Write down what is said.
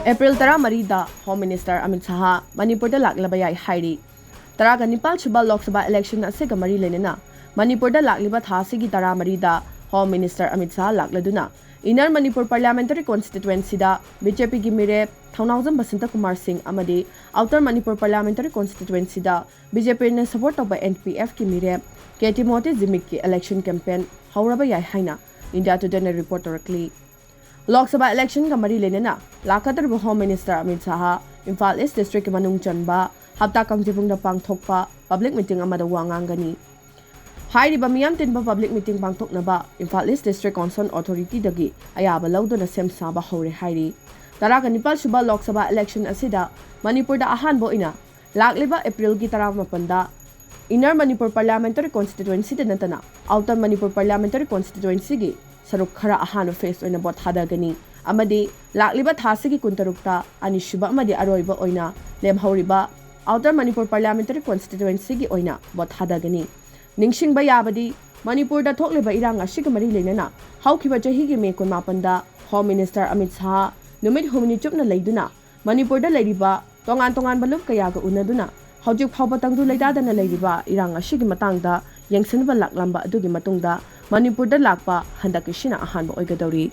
April 13 Home Minister Amit Shah Manipur da Laklaba yai Hairi. Taraga Nipal Chuba Lok Sabha election asega mari lenena. Manipur da Laklaba thasigi tara marida Home Minister Amit Shah lakladuna. Inner Manipur Parliamentary Constituency da BJP gi mire Thaunauzam Basanta Kumar Singh amadi Outer Manipur Parliamentary Constituency da BJP ne support of NPF ki mire KT Moti Zimik ki election campaign hauraba yai haina India Today ne report directly. Lok Sabha election ka mari lenena Lakatar Home Minister Amit Shah Imphal East District manung chanba hapta kangjibung da pangthokpa public meeting amada wangangani. Hairi ba miyam tinba public meeting pangthoknaba Imphal East District Concern Authority dagi ayaba lawdona sem saba hore Hairi. Taraga Nipal Suba Lok Sabha election asida Manipur da ahanbo ina Laklaba April gi 18 da Inner Manipur Parliamentary Constituency da natana Outer Manipur Parliamentary Constituency gi saruk khara ahano face oina bot hadagani amadi Laklaba thasigi kuntarukta ani shuba amadi aroiba oina lemhauriba Outer Manipur Parliamentary Constituency gi oina bot hadagani ningsingba yabadi Manipur da thokleba irang asiga mari lenana haukiba chahi gi me kun mapanda Home Minister Amit Shah numit humni chupna leiduna Manipur da leiriba tongan balup kaya ga unaduna haujuk phawba tangdu leidadana leiriba irang asigi matangda yengsenba laklamba adugi matungda Manipur da lakpa handakishina ahanba oigadori.